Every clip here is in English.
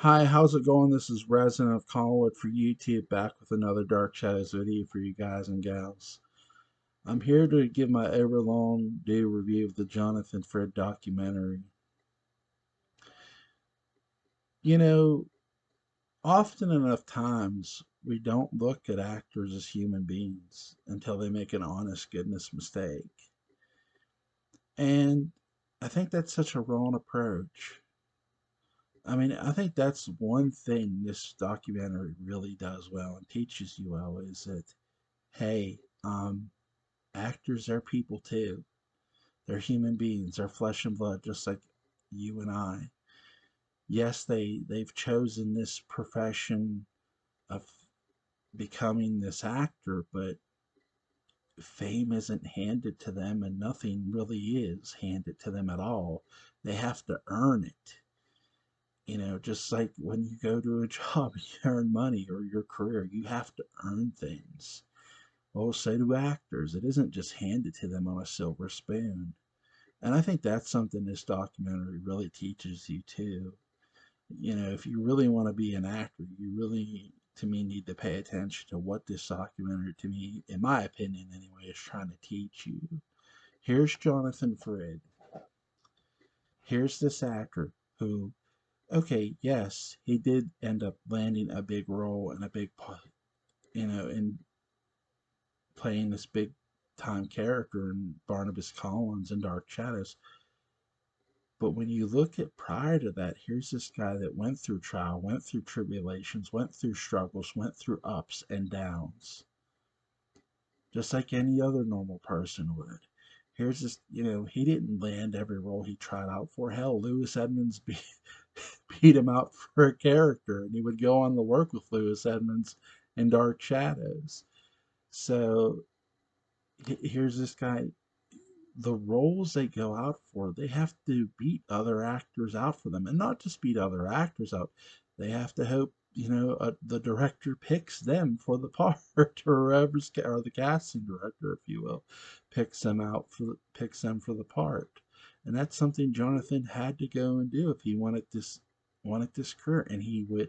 Hi, how's it going? This is Resin of Collinwood for YouTube, back with another Dark Shadows video for you guys and gals. I'm here to give my overlong day review of the Jonathan Frid documentary. You know, often enough times we don't look at actors as human beings until they make an honest goodness mistake. And I think that's such a wrong approach. I mean, I think that's one thing this documentary really does well and teaches you well is that, hey, actors are people too. They're human beings. They're flesh and blood, just like you and I. Yes, they've chosen this profession of becoming this actor, but fame isn't handed to them, and nothing really is handed to them at all. They have to earn it. Just like when you go to a job, you earn money or your career, you have to earn things. Well, so do actors. It isn't just handed to them on a silver spoon. And I think that's something this documentary really teaches you too. If you really want to be an actor, you really, to me, need to pay attention to what this documentary, to me, in my opinion anyway, is trying to teach you. Here's Jonathan Frid. Here's this actor who, okay, yes, he did end up landing a big role and a big, in playing this big time character in Barnabas Collins and Dark Shadows. But when you look at prior to that, here's this guy that went through trial, went through tribulations, went through struggles, went through ups and downs, just like any other normal person would. Here's this, he didn't land every role he tried out for. Hell, Lewis Edmonds beat him out for a character, and he would go on to work with Lewis Edmonds in Dark Shadows. So here's this guy, the roles they go out for, they have to beat other actors out for them, and not just beat other actors out. They have to hope the director picks them for the part, or the casting director, if you will, picks them for the part. And that's something Jonathan had to go and do if he wanted this career, and he would,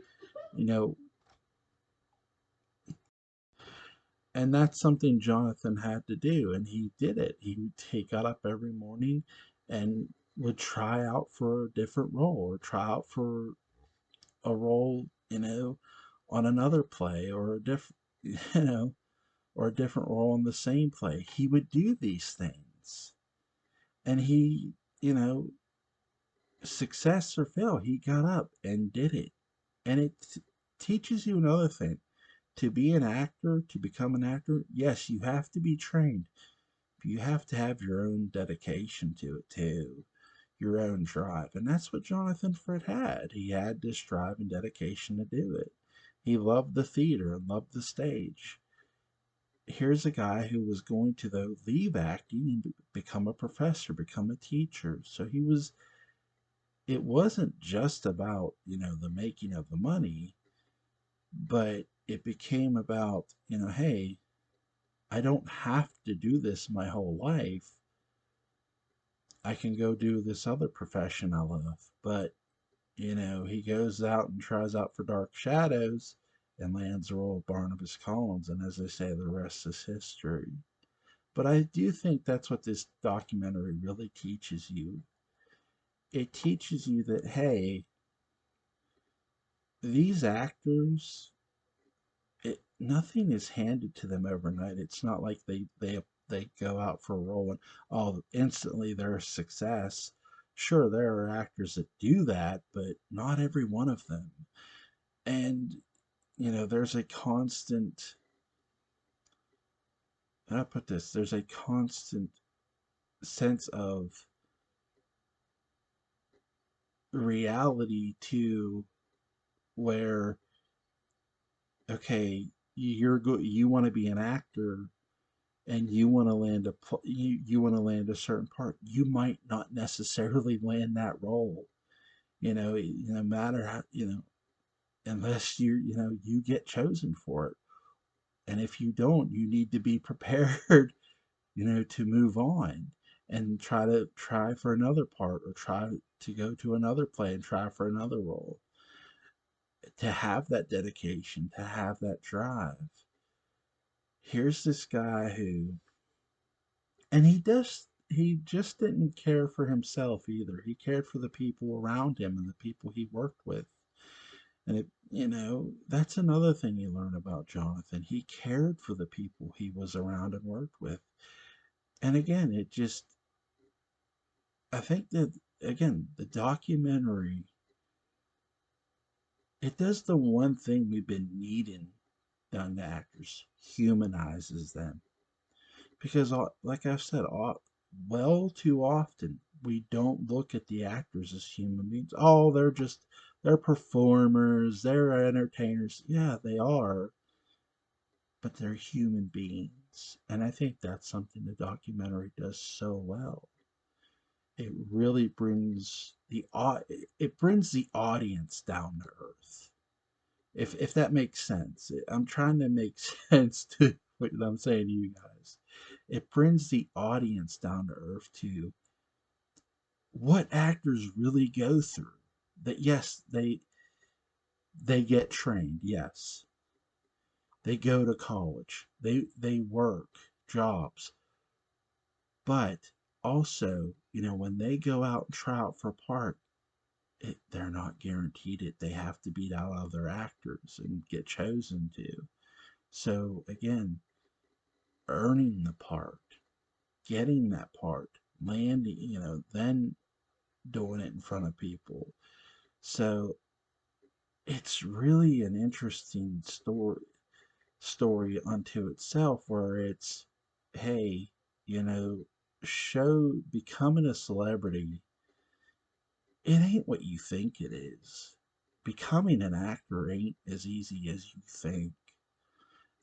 you know, and that's something Jonathan had to do, and he did it. He got up every morning and would try out for a different role, or try out for a role, on another play, or a different, you know, or a different role in the same play. He would do these things, and he, you know, success or fail, he got up and did it, and it teaches you another thing. To be an actor, to become an actor, yes, you have to be trained. You have to have your own dedication to it too, your own drive. And that's what Jonathan Frid had. He had this drive and dedication to do it. He loved the theater and loved the stage. Here's a guy who was going to, though, leave acting and become a professor, become a teacher. So it wasn't just about, the making of the money, but it became about, hey, I don't have to do this my whole life. I can go do this other profession I love. But, he goes out and tries out for Dark Shadows and lands the role of Barnabas Collins. And as they say, the rest is history. But I do think that's what this documentary really teaches you. It teaches you that, hey, these actors, nothing is handed to them overnight. It's not like they go out for a role and, oh, instantly they're a success. Sure, there are actors that do that, but not every one of them. And there's a constant. How do I put this? There's a constant sense of reality to where, okay, you want to be an actor, and you want to you want to land a certain part, you might not necessarily land that role. No matter how, unless you get chosen for it. And if you don't, you need to be prepared, to move on and try for another part, or try to go to another play and try for another role. to have that dedication, to have that drive. Here's this guy who, and he just didn't care for himself either. He cared for the people around him and the people he worked with. And that's another thing you learn about Jonathan. He cared for the people he was around and worked with. And again, I think that, again, the documentary, it does the one thing we've been needing done to actors, humanizes them. Because, like I've said, well, too often, we don't look at the actors as human beings. Oh, they're performers, they're entertainers. Yeah, they are, but they're human beings. And I think that's something the documentary does so well. It really brings the audience down to earth. If that makes sense. I'm trying to make sense to what I'm saying to you guys. It brings the audience down to earth to what actors really go through. That yes, they get trained, yes. They go to college. They work jobs. But also, when they go out and try out for a part, they're not guaranteed it. They have to beat out other actors and get chosen to. So again, earning the part, getting that part, landing, then doing it in front of people. So it's really an interesting story unto itself where it's, hey, you know, show becoming a celebrity, it ain't what you think it is. Becoming an actor ain't as easy as you think.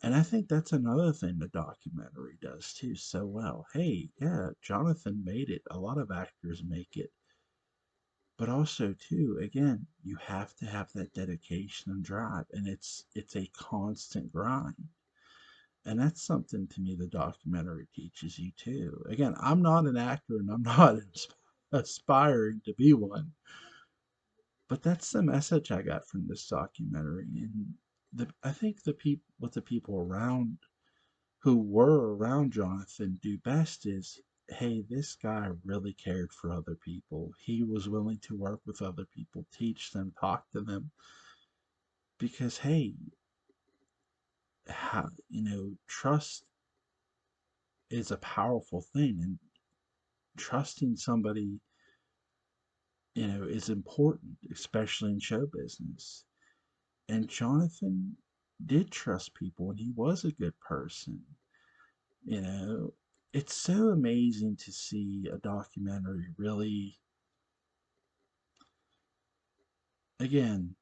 And I think that's another thing the documentary does too so well. Hey, yeah, Jonathan made it. A lot of actors make it. But also too, again, you have to have that dedication and drive. And it's a constant grind. And that's something to me the documentary teaches you too. Again, I'm not an actor and I'm not aspiring to be one. But that's the message I got from this documentary. And I think what the people around who were around Jonathan do best is, hey, this guy really cared for other people. He was willing to work with other people, teach them, talk to them, because hey, trust is a powerful thing, and trusting somebody, is important, especially in show business. And Jonathan did trust people, and he was a good person. You know, it's so amazing to see a documentary really, again,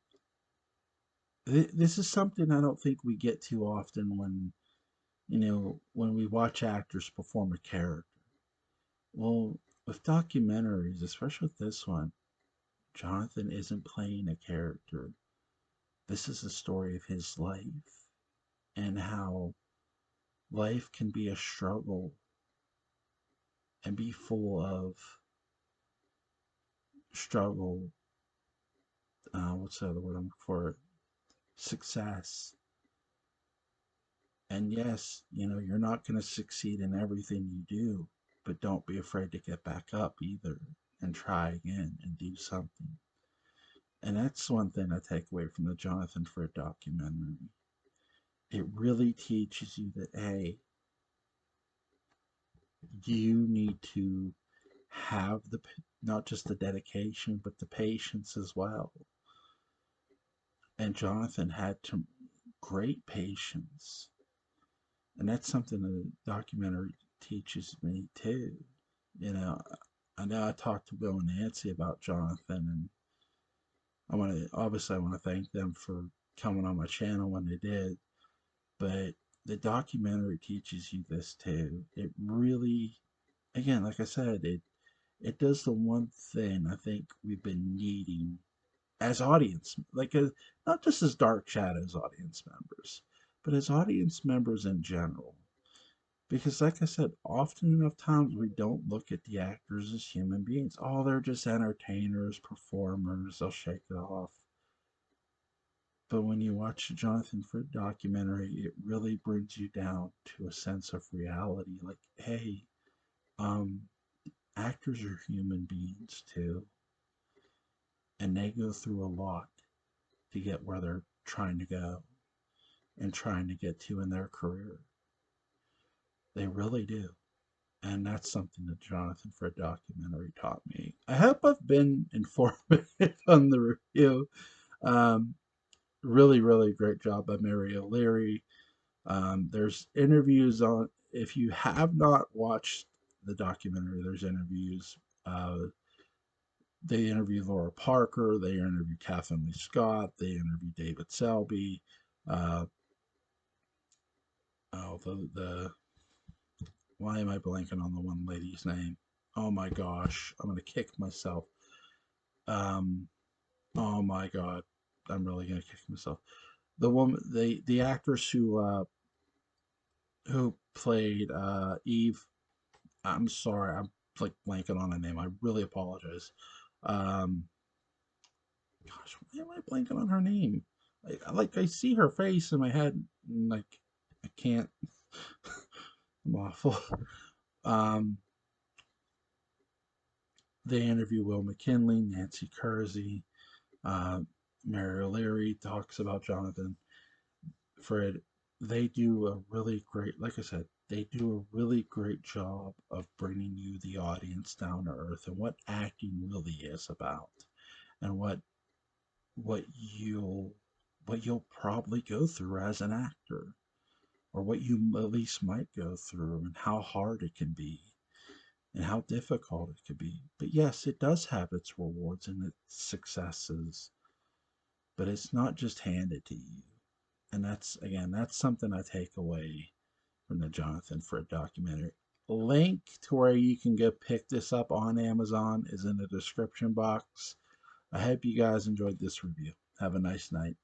this is something I don't think we get too often when we watch actors perform a character. Well, with documentaries, especially with this one, Jonathan isn't playing a character. This is the story of his life and how life can be a struggle and be full of struggle. What's the other word I'm looking for? Success. And yes, you're not going to succeed in everything you do, but don't be afraid to get back up either and try again and do something. And that's one thing I take away from the Jonathan Frid documentary. It really teaches you that, hey, you need to have not just the dedication, but the patience as well. And Jonathan had great patience. And that's something the documentary teaches me too. You know, I know I talked to Will and Nancy about Jonathan, and I want to thank them for coming on my channel when they did. But the documentary teaches you this too. It really, again, like I said, it does the one thing I think we've been needing as audience, not just as Dark Shadows audience members, but as audience members in general. Because, like I said, often enough times we don't look at the actors as human beings. Oh, they're just entertainers, performers, they'll shake it off. But when you watch the Jonathan Frid documentary, it really brings you down to a sense of reality. Like, hey, um, actors are human beings too, and they go through a lot to get where they're trying to go and trying to get to in their career. They really do. And that's something that Jonathan Frid documentary taught me. I hope I've been informative on the review. Um, really, really great job by Mary O'Leary. There's interviews on, if you have not watched the documentary, there's interviews. They interview Laura Parker, they interview Catherine Lee Scott, they interview David Selby. Uh, oh, why am I blanking on the one lady's name? Oh my gosh, I'm gonna kick myself. Um, oh my god, I'm really gonna kick myself. The woman, the actress who played Eve. I'm sorry, I'm like blanking on a name. I really apologize. Um, gosh, why am I blanking on her name? I see her face in my head, and like I can't. I'm awful. Um, they interview Will McKinley, Nancy Kersey, uh, Mary O'Leary talks about Jonathan Frid. They do a really great, like I said, they do a really great job of bringing you the audience down to earth and what acting really is about, and what you'll probably go through as an actor, or what you at least might go through, and how hard it can be and how difficult it could be. But yes, it does have its rewards and its successes, but it's not just handed to you. And that's, again, that's something I take away from the Jonathan Frid documentary. Link to where you can go pick this up on Amazon is in the description box. I hope you guys enjoyed this review. Have a nice night.